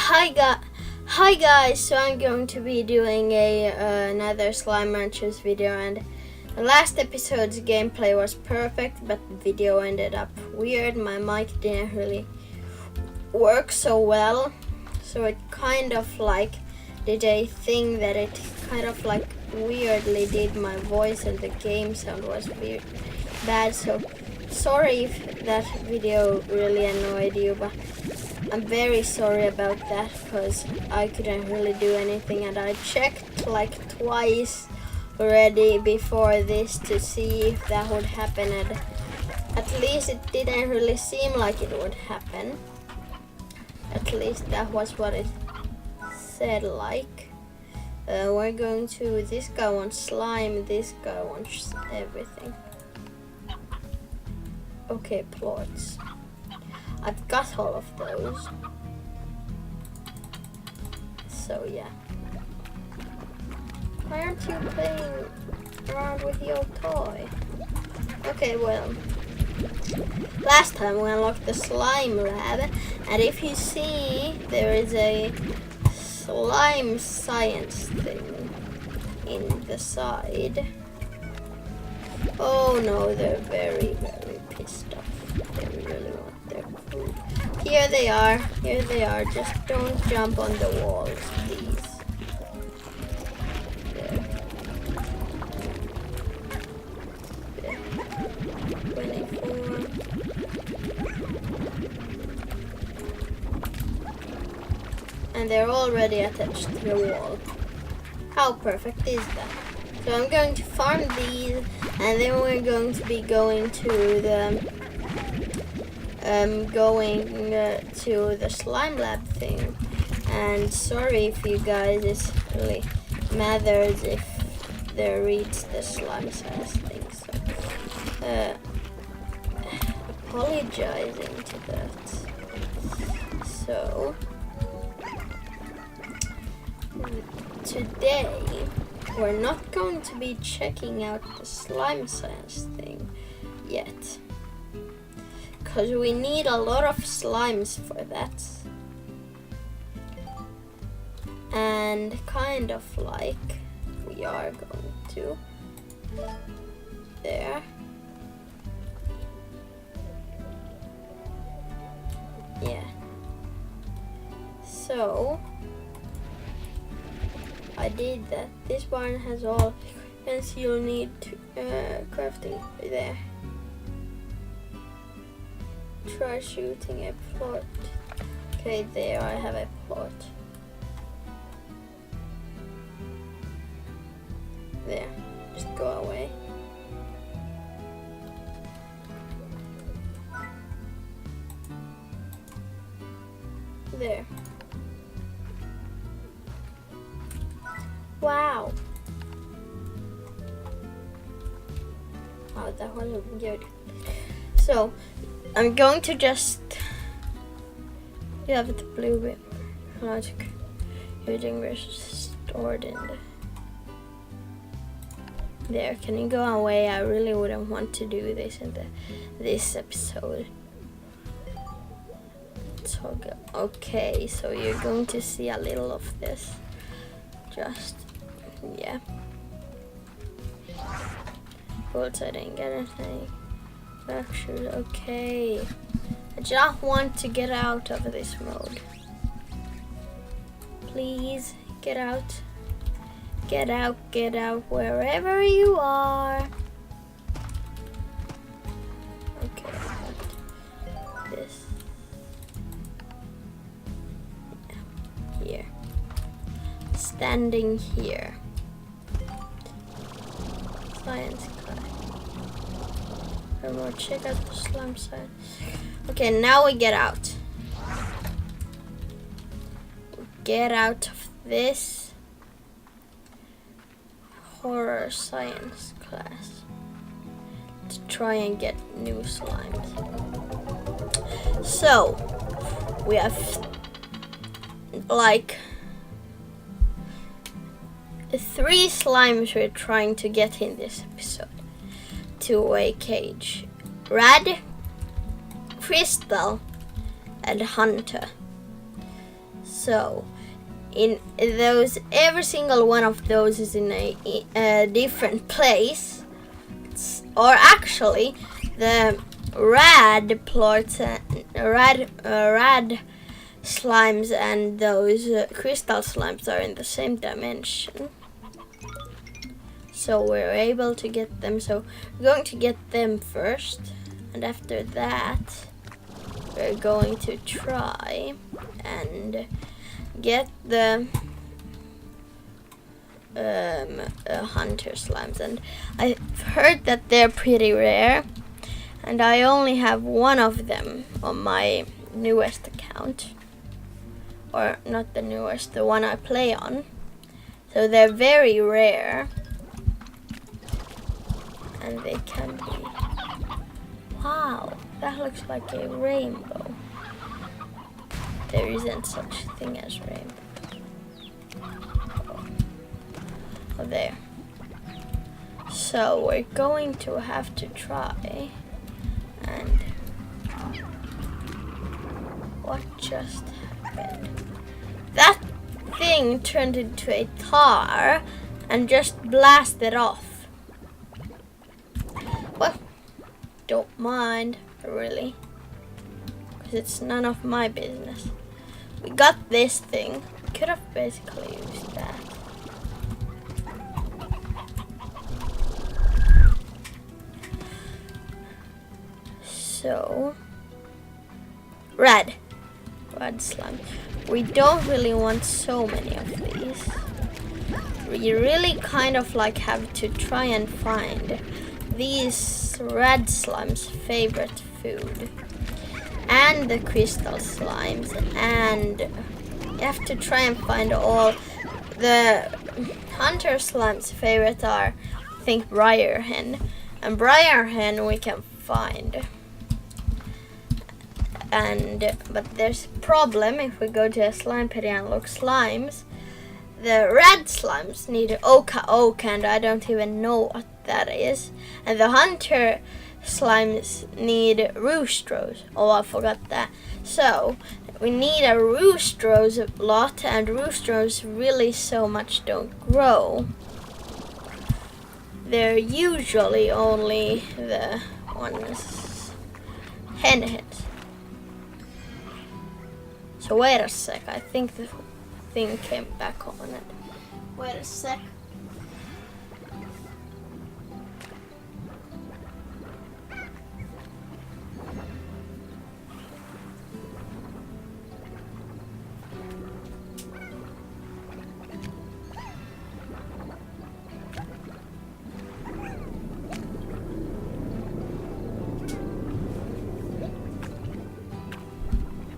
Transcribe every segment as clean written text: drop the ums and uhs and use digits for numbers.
Hi guys, so I'm going to be doing another SlimeRancher's video, and the last episode's gameplay was perfect, but the video ended up weird. My mic didn't really work so well, so it kind of like did a thing that it kind of like weirdly did my voice, and the game sound was weird bad, so sorry if that video really annoyed you, but I'm very sorry about that because I couldn't really do anything, and I checked like twice already before this to see if that would happen, and at least it didn't really seem like it would happen. At least that was what it said like. We're going to, this guy wants slime, this guy wants everything. Okay, plots. I've got all of those. So yeah. Why aren't you playing around with your toy? Okay, well. Last time we unlocked the slime lab, and if you see, there is a slime science thing in the side. Oh no, they're very, very pissed off. They really want their food. Here they are, just don't jump on the walls, please. There. There. 24. And they're already attached to the wall. How perfect is that? So I'm going to farm these, and then we're going to be going to the slime lab thing. And sorry if you guys, it really matters if they reach the slime size thing. So apologizing to that. So today we're not going to be checking out the slime science thing yet, because we need a lot of slimes for that. And kind of like we are going to there. Yeah. So I did that. This barn has all, hence you'll need to, crafting there. Try shooting a plot. Okay, there I have a plot. There, just go away. There. Wow. Wow, that wasn't good. So, I'm going to just... You have the blue bit. Logic. Using versus stored in the... There, can you go away? I really wouldn't want to do this in this episode. So, okay, so you're going to see a little of this. Just... yeah. Bullets, I didn't get anything. Fractures, okay. I just want to get out of this mode. Please, get out. Get out, wherever you are. Okay, this. Yeah. Here. Standing here. Science class. More check out the slime side. Okay, now we get out. Get out of this horror science class to try and get new slimes. So we have like 3 slimes we're trying to get in this episode to a cage. Rad, Crystal, and Hunter. So in those, every single one of those is in a different place. Or actually, the rad plots, rad slimes and those crystal slimes are in the same dimension. So we're able to get them. So we're going to get them first, and after that we're going to try and get the hunter slimes. And I've heard that they're pretty rare, and I only have one of them on my newest account. Or not the newest, the one I play on. So they're very rare. And they can be... Wow, that looks like a rainbow. There isn't such a thing as rainbow. Oh, there. So we're going to have to try. And... what just happened? That thing turned into a tar and just blasted off. Well, don't mind, really, because it's none of my business. We got this thing. Could have basically used that. So, red slime. We don't really want so many of these. We really kind of like have to try and find these red slimes' favorite food, and the crystal slimes, and you have to try and find all the hunter slimes' favorite are, I think, briar hen, and briar hen we can find. But there's a problem if we go to a Slimepedia and look slimes. The red slimes need OCA OCA, and I don't even know what that is. And the hunter slimes need roostrose. Oh, I forgot that. So we need a roostrose lot, and roostrose really so much don't grow. They're usually only the ones hen heads. So wait a sec, I think the thing came back on it. Wait a sec.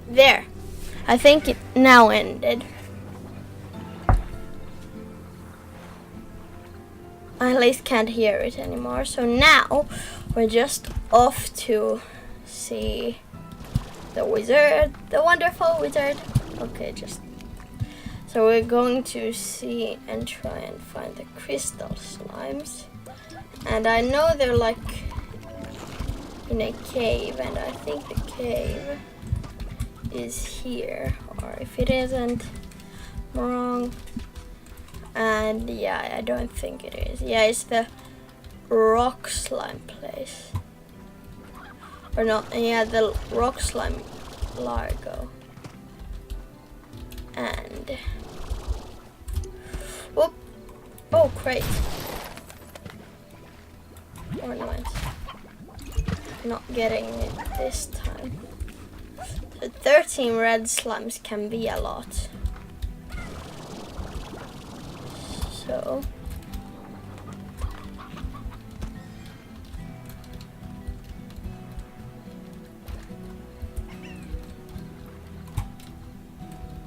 There. I think it now ended. I at least can't hear it anymore. So now we're just off to see the wizard, the wonderful wizard. Okay, so we're going to see and try and find the crystal slimes. And I know they're like in a cave, and I think the cave is here, or if it isn't, I'm wrong. And yeah, I don't think it is. Yeah, it's the rock slime place. Or not, yeah, the rock slime largo. And whoop. Oh, great. Ornaments. Not getting it this time. So 13 red slimes can be a lot.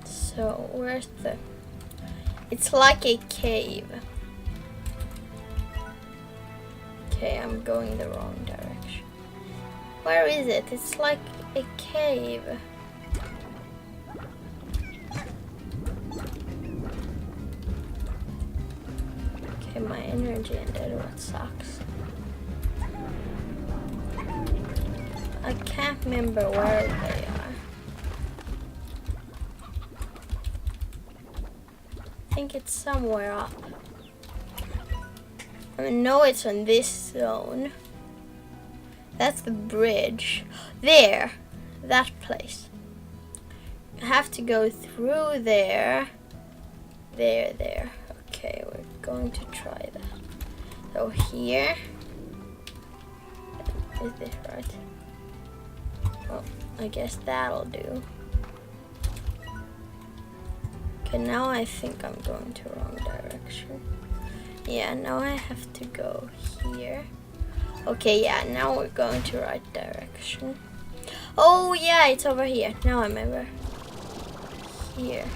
So where's the... It's like a cave. Okay, I'm going the wrong direction. Where is it? It's like a cave. Okay, my energy ended. What sucks. I can't remember where they are. I think it's somewhere up. I know it's on this zone. That's the bridge. There. That place. I have to go through there. There. Okay, we're going to try that. So here. Is this right? Oh, I guess that'll do. Okay, now I think I'm going to wrong direction. Yeah, now I have to go here. Okay, yeah, now we're going to right direction. Oh yeah, it's over here. Now I remember. Here.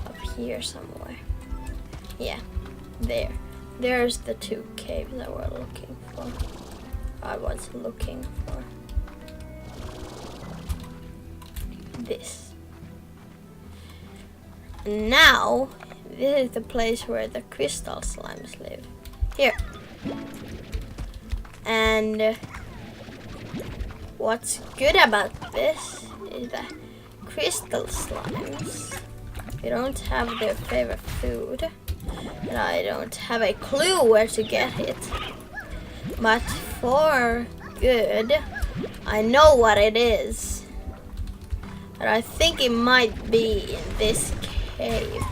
Up here somewhere. Yeah, there. There's the two caves that we're looking for. I was looking for. This. Now, this is the place where the crystal slimes live. Here. And what's good about this is that crystal slimes, they don't have their favorite food. And I don't have a clue where to get it. But for good, I know what it is. And I think it might be in this cave.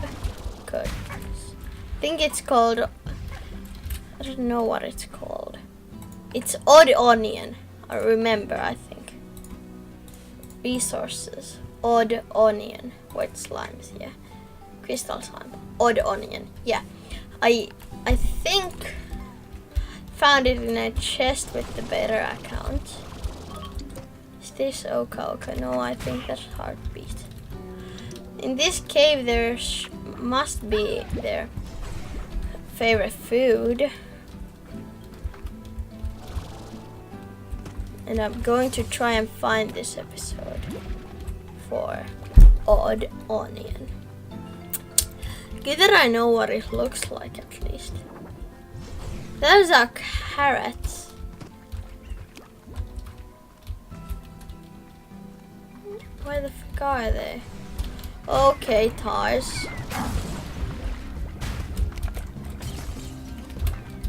Good. I think it's called, I don't know what it's called. It's Odd Onion. I remember, I think. Resources. Odd Onion. White slimes, yeah. Crystal slime. Odd Onion. Yeah. I think found it in a chest with the beta account. Is this OCA OCA? No, I think that's Heartbeat. In this cave there must be their favorite food. And I'm going to try and find this episode for Odd Onion. Good that I know what it looks like at least. Those are carrots. Where the fuck are they? Okay, tars.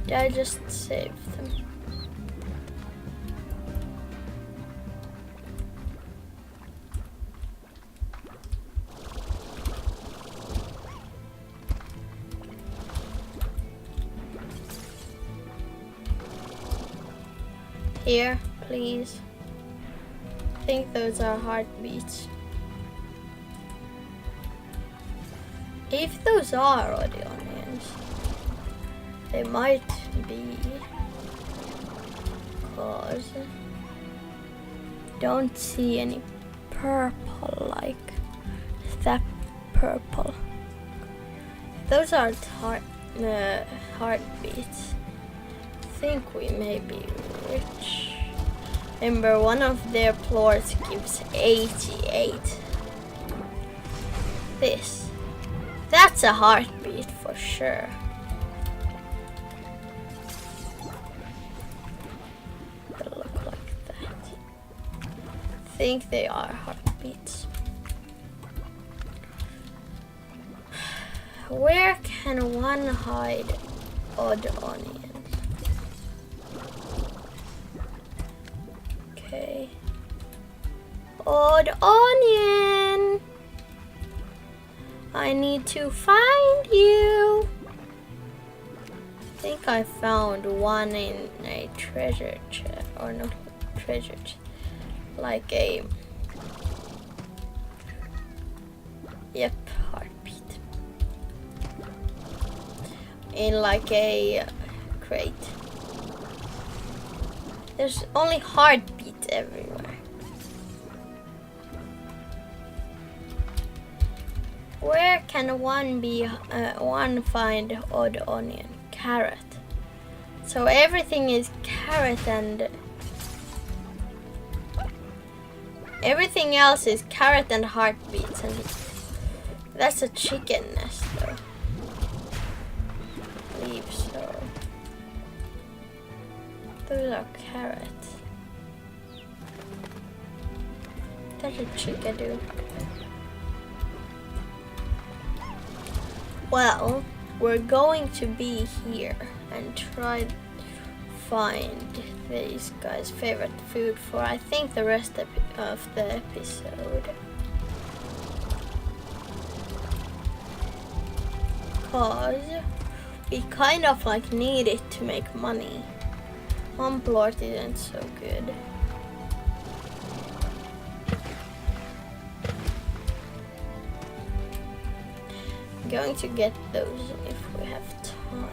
Did I just save them? Here, please. I think those are heartbeats. If those are Odd Onions, they might be, cause don't see any purple like that purple. Those are heartbeats. I think we may be rich. Remember, one of their plorts gives 88. This. That's a heartbeat for sure. They look like that. I think they are heartbeats. Where can one hide Odd Onions? Okay. Odd Onion! I need to find you. I think I found one in a treasure chest, or not treasure chest, like a, yep, heartbeat. In like a crate. There's only heartbeat everywhere. Where can one find Odd Onion? Carrot. So everything is carrot and everything else is carrot and heartbeats, and that's a chicken nest though. I believe so. Those are carrots. That's a chickadoo. Well, we're going to be here and try to find these guys' favorite food for I think the rest of the episode. Cause we kind of like need it to make money. One plot isn't so good. I'm going to get those if we have time.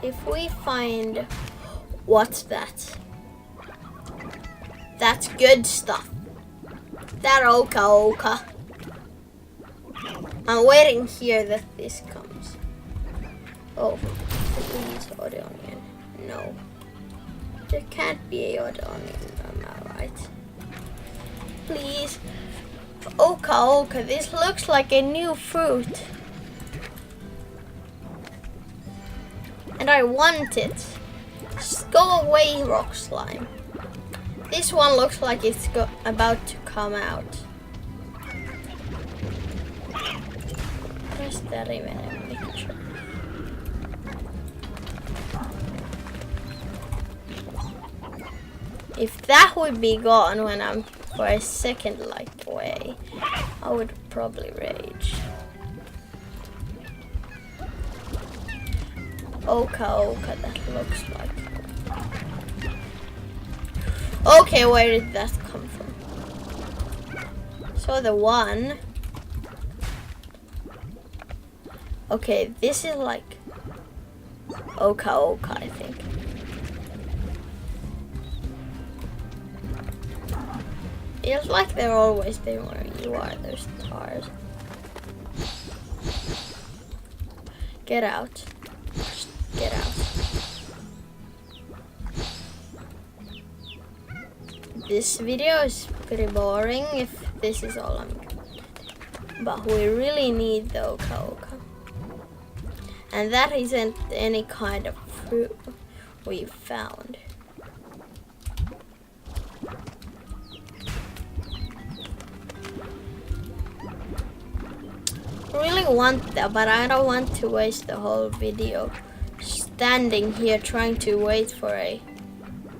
If we find... What's that? That's good stuff. That OCA OCA. I'm waiting here that this comes. Oh, please, odd onion. No. There can't be a odd onion, am I right? Please. OCA OCA, this looks like a new fruit. And I want it. Just go away, rock slime. This one looks like it's about to come out. Is that even a picture? If that would be gone when I'm for a second like away, I would probably rage. OCA OCA, that looks like. Okay, where did that come from? So the one. Okay, this is like OCA OCA, I think. It's like they're always there where you are, those stars. Get out. Just get out. This video is pretty boring if this is all I'm doing. But we really need the OCA OCA. And that isn't any kind of fruit we found. I really want that, but I don't want to waste the whole video standing here trying to wait for a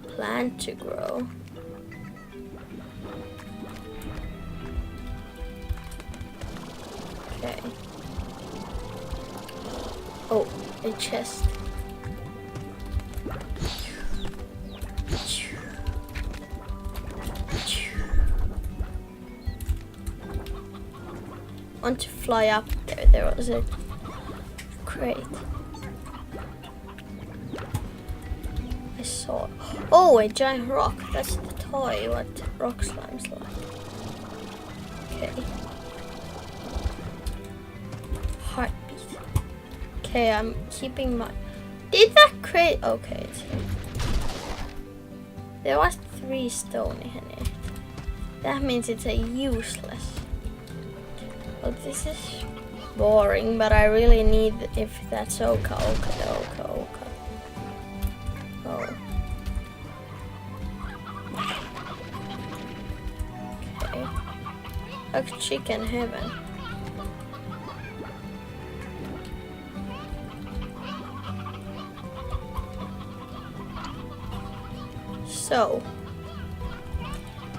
plant to grow. Okay. Oh, a chest. Want to fly up there? There was a crate. I saw. Oh, a giant rock. That's the toy. What rock slime's like. Okay. Heartbeat. Okay, I'm keeping my. Did that crate? Okay, it's here. There was 3 stone in it. That means it's a useless. Well, this is boring, but I really need if that's OCA OCA, the OCA OCA. Oh. Okay. Like chicken heaven. So,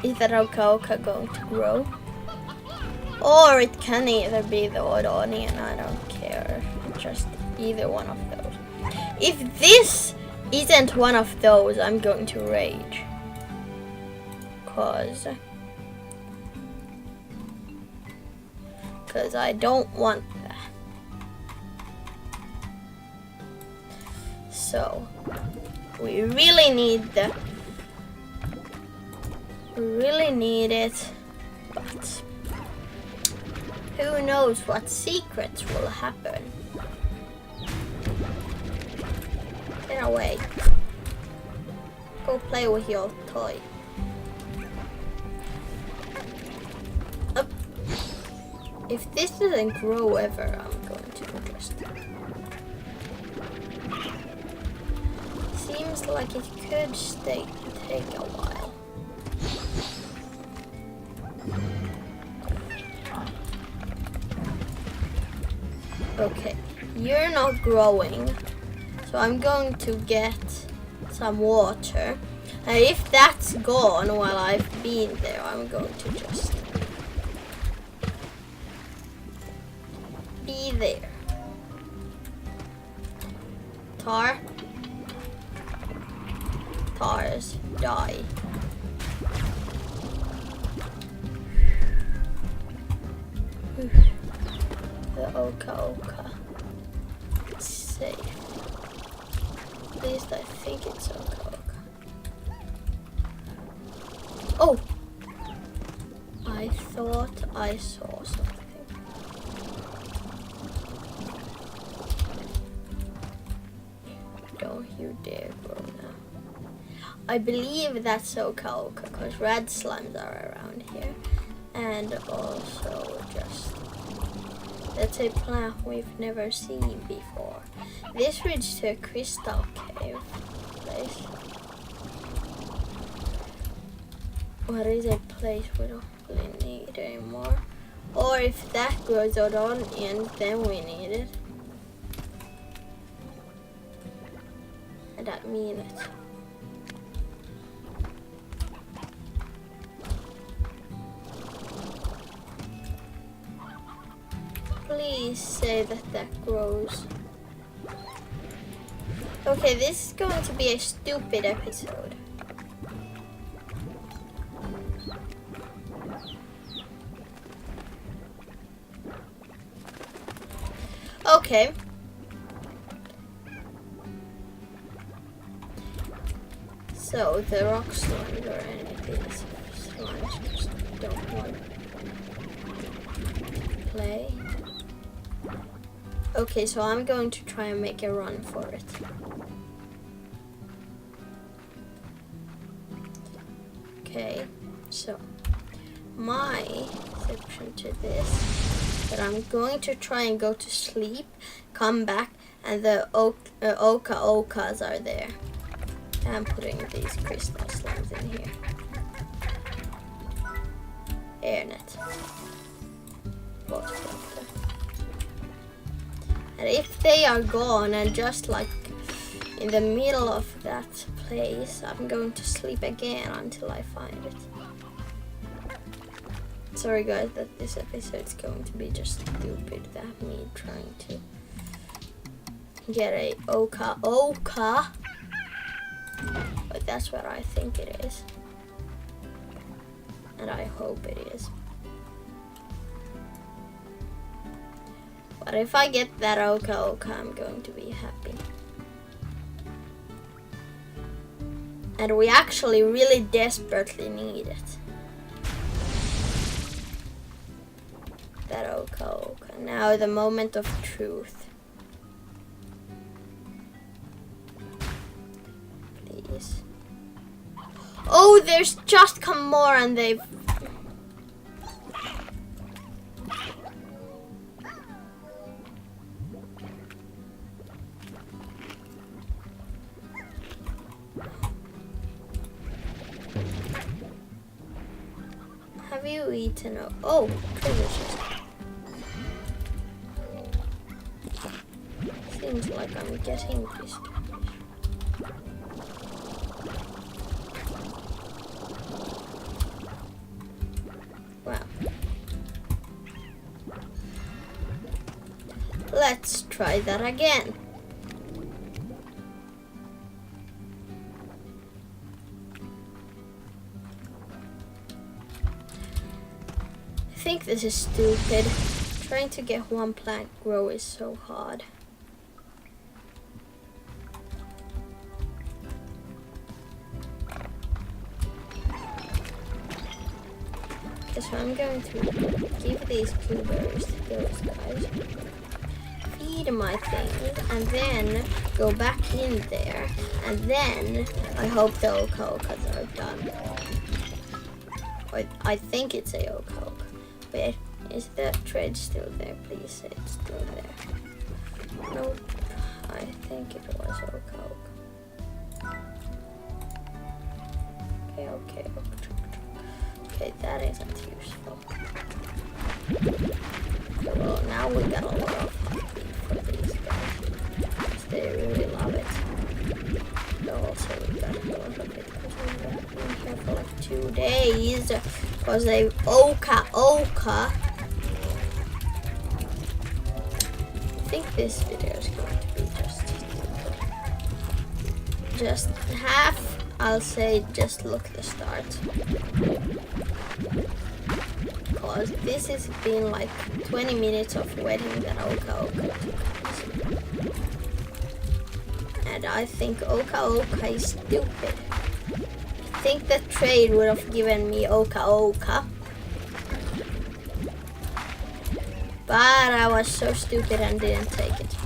is that OCA OCA going to grow? Or it can either be the odd onion, I don't care. Just either one of those. If this isn't one of those, I'm going to rage. Cause I don't want that. So, we really need the... We really need it, but... Who knows what secrets will happen? Get away. Go play with your toy. Up. If this doesn't grow ever, I'm going to just... Seems like it could take a while. Okay, you're not growing, so I'm going to get some water. And if that's gone while I've been there, I'm going to just be there. Tars, die. The Oca Oca. It's safe. At least I think it's Oca Oca. Oh! I thought I saw something. Don't you dare grow now. I believe that's Oca Oca because red slimes are around here. And also just, that's a plant we've never seen before. This leads to a crystal cave place. What is a place we don't really need anymore? Or if that grows out on end, then we need it. And that means it. Please say that grows. Okay, this is going to be a stupid episode. Okay. So the rock slimes or any of these slimes just don't want to play. Okay, so I'm going to try and make a run for it. Okay, so my exception to this, that I'm going to try and go to sleep, come back, and the Oca Ocas are there. And I'm putting these crystal slimes in here. Airnet. And if they are gone and just like in the middle of that place, I'm going to sleep again until I find it. Sorry guys that this episode is going to be just stupid, that me trying to get a Oca Oca. But that's what I think it is. And I hope it is. But if I get that Oca Oca, I'm going to be happy. And we actually really desperately need it. That Oca Oca. Now the moment of truth. Please. Oh, there's just come more and they've... Have you eaten a... Oh, delicious. Seems like I'm getting this. Wow. Let's try that again. I think this is stupid. Trying to get one plant grow is so hard. Okay, so I'm going to give these blueberries to those guys. Feed my things and then go back in there. And then I hope the Oca Ocas are done. I think it's a Oca Oca. Wait, is the thread still there? Please say it's still there. Nope, I think it was Oca Oca. Okay. Okay, that isn't useful. Well, now we got a lot of beef. was a OCA OCA. I think this video is going to be just half. I'll say just look the start. Because this has been like 20 minutes of waiting that OCA OCA. And I think OCA OCA is stupid. I think the trade would have given me OCA OCA. But I was so stupid and didn't take it.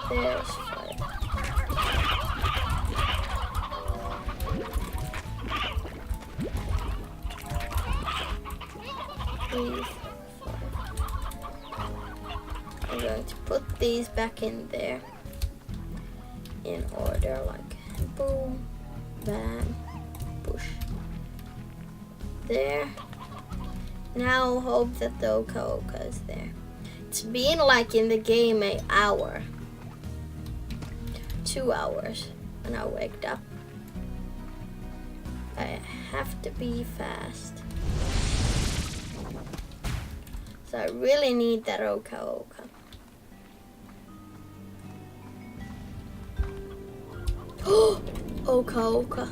There's fire. I'm going to put these back in there in order, like boom, bam, push. There. Now hope that the OCA OCA is there. It's been like in the game an hour. 2 hours and I waked up. I have to be fast. So I really need that OCA OCA. OCA OCA.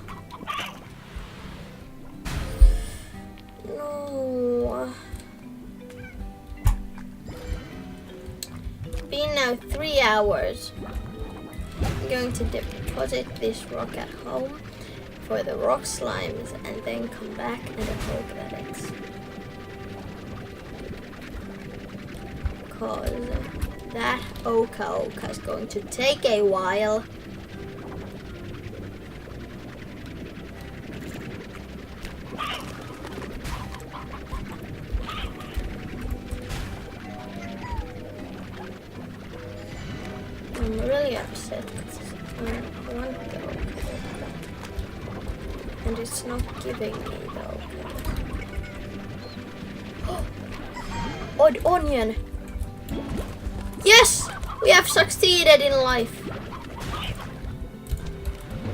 No. It's been now 3 hours. I'm going to deposit this rock at home for the rock slimes and then come back and hope that it's... Cause that OCA OCA is going to take a while. I'm really upset because I want the OCA OCA and it's not giving me the OCA OCA. Odd onion! Yes! We have succeeded in life!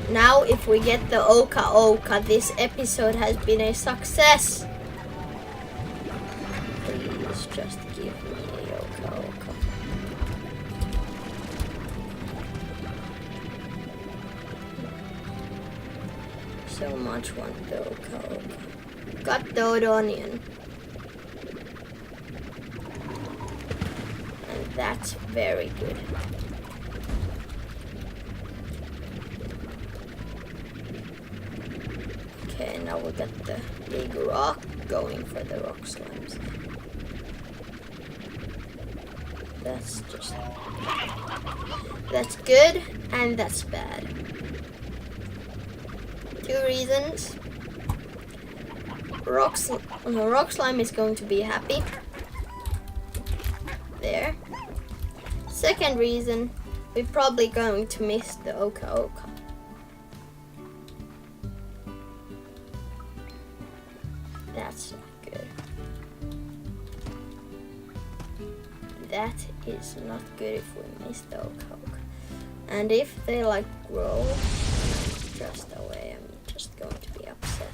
Now if we get the OCA OCA, this episode has been a success! Please just give me the OCA OCA. So much want the OCA OCA. Got the odd onion. And that's very good. Okay, now we got the big rock going for the rock slimes. That's good and that's bad. 2 reasons. Rock slime is going to be happy. There. Second reason, we're probably going to miss the OCA OCA. That's not good. That is not good if we miss the OCA OCA. And if they like grow just away, I'm just going to be upset.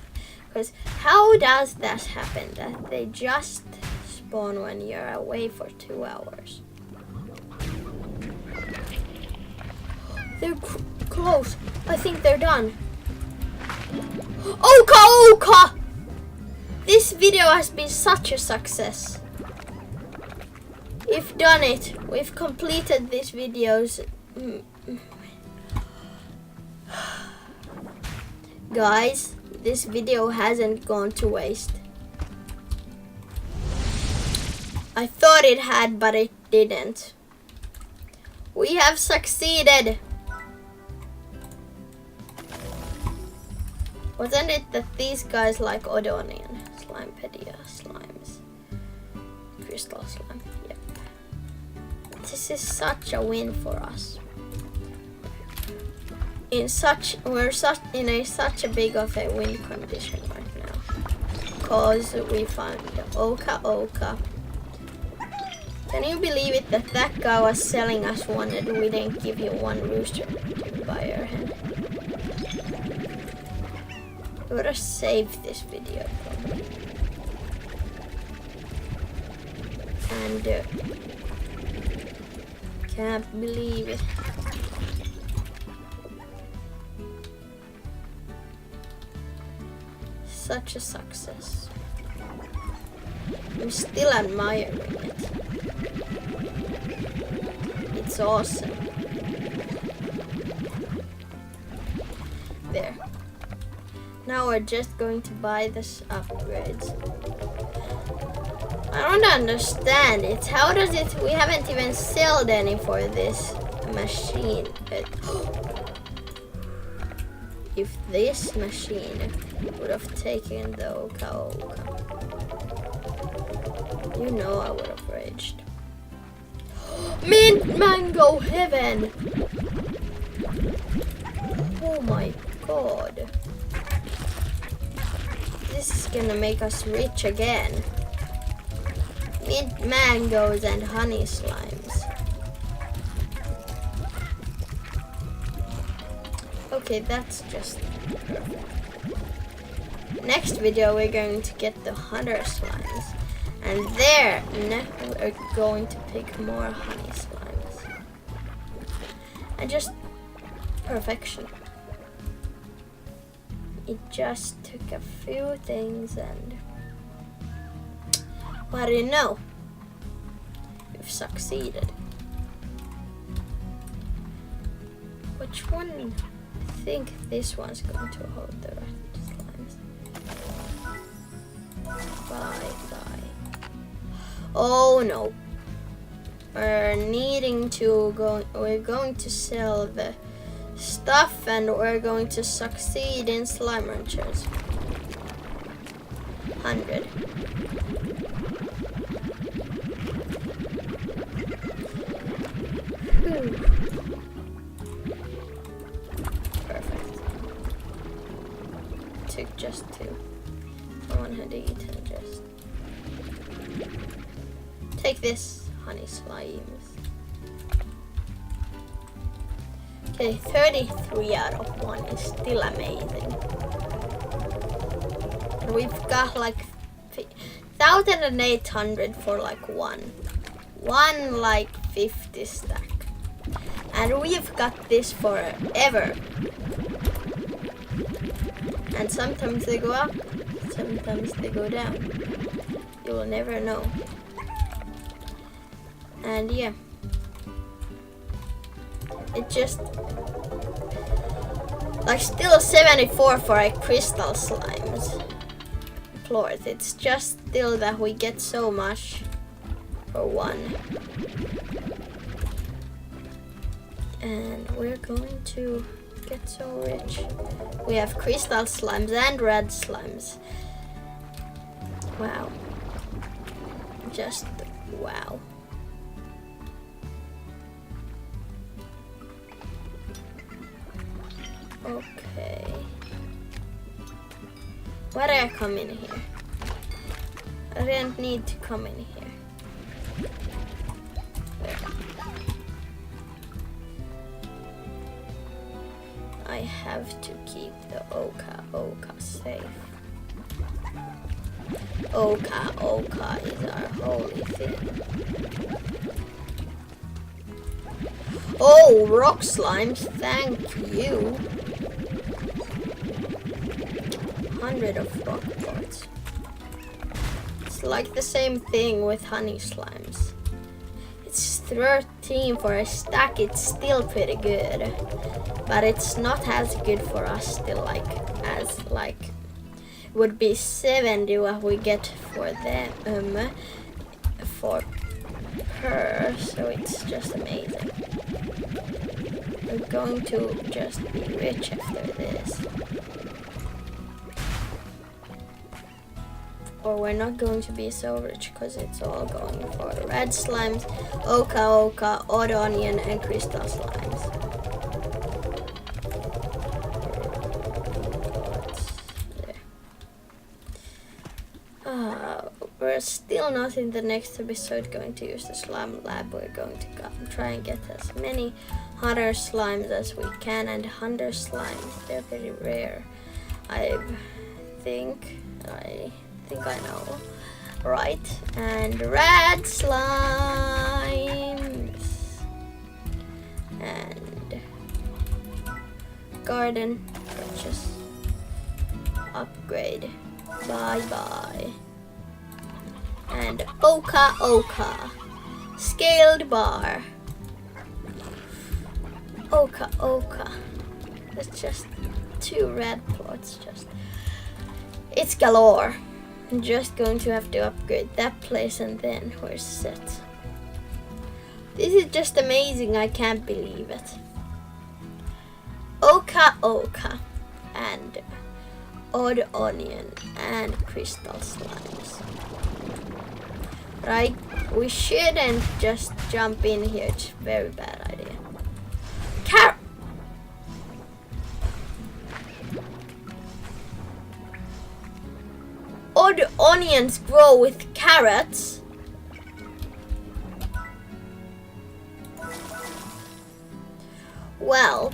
Because how does that happen? That they just spawn when you're away for 2 hours. They're close. I think they're done. OCA OCA! This video has been such a success. We've done it. We've completed these videos. Guys, this video hasn't gone to waste. I thought it had, but it didn't. We have succeeded. Wasn't it that these guys like odd onion? Slimepedia, slimes, crystal slime, yep. This is such a win for us. we're in such a big of a wind condition right now, cause we found Oca Oca. Can you believe it that guy was selling us one and we didn't give you one rooster to buy our hen? We would have saved this video probably. And can't believe it. Such a success. I'm still admiring it. It's awesome. There. Now we're just going to buy this upgrades. I don't understand it. How does it? We haven't even sold any for this machine. If this machine would have taken the Oca Oca, you know I would have raged. Mint mango heaven! Oh my god. This is gonna make us rich again. Mint mangoes and honey slimes. Okay, that's just perfect. Next video we're going to get the hunter slimes. And there, we're going to pick more honey slimes. And just perfection. It just took a few things and what do you know? We've succeeded. Which one? I think this one's going to hold the red slimes. Bye. Oh no. We're going to sell the stuff and we're going to succeed in SlimeRanchers. 100. Perfect. Took just 2. Someone had to eat and just take this honey slimes. Okay, 33 out of 1 is still amazing. And we've got like 1,800 for like one like 50 stack. And we've got this forever. And sometimes they go up, sometimes they go down. You will never know. And yeah. It just like still 74 for a crystal slimes. Chlorth. It's just still that we get so much for one. And we're going to get so rich. We have crystal slimes and red slimes. Wow. Just wow. Okay. Why did I come in here? I didn't need to come in here. There. I have to keep the Oca Oca safe. Oca Oca is our holy thing. Oh, rock slimes, thank you. 100 of rock parts. It's like the same thing with honey slimes. It's 13 for a stack, it's still pretty good. But it's not as good for us still as would be 70 what we get for them for her, so it's just amazing. We're going to just be rich after this. Or we're not going to be so rich because it's all going for red slimes, Oca Oca, odd onion, and crystal slimes. we're still not in the next episode going to use the slime lab. We're going to try and get as many hunter slimes as we can, and hunter slimes, they're very rare. I think I know. Right, and red slimes and garden purchase upgrade. Bye. And OCA OCA scaled bar. OCA OCA. That's just 2 red plots. It's galore. I'm just going to have to upgrade that place and then we're set. This is just amazing. I can't believe it. OCA OCA and odd onion and crystal slimes. Right, we shouldn't just jump in here. It's a very bad idea. Odd onions grow with carrots. Well,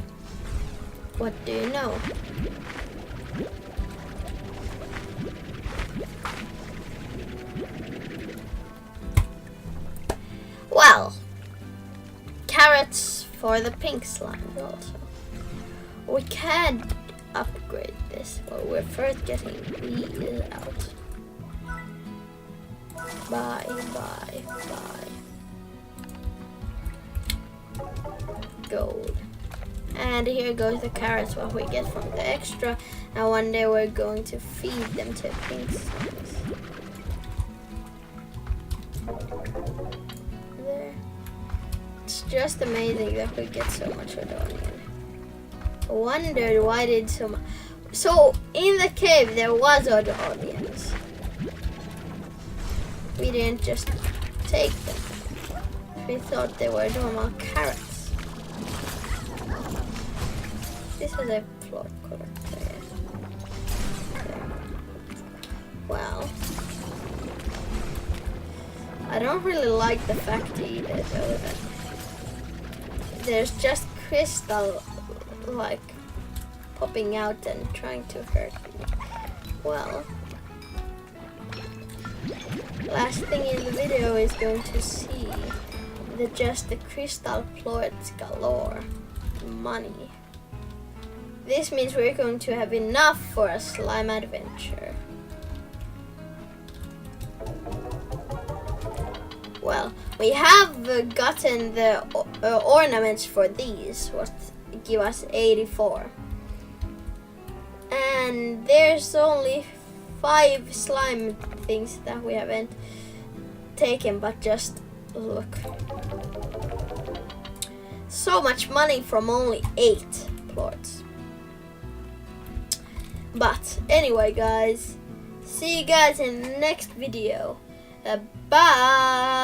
what do you know? Well, carrots for the pink slime also. We can upgrade this, but we're first getting these out. Bye. Gold. And here goes the carrots, what we get from the extra. And one day we're going to feed them to pink slimes. There. It's just amazing that we get so much of the onion. I wondered why did so much. So in the cave there was other onions. We didn't just take them. We thought they were normal carrots. This is a plot correct there. Well, I don't really like the fact either though that there's just crystal like popping out and trying to hurt me. Well, last thing in the video is going to see the crystal plots galore. Money. This means we're going to have enough for a slime adventure. Well, we have gotten the ornaments for these, what give us 84. And there's only 5 slime things that we haven't taken, but just look. So much money from only 8 plots. But anyway guys, see you guys in the next video. Bye!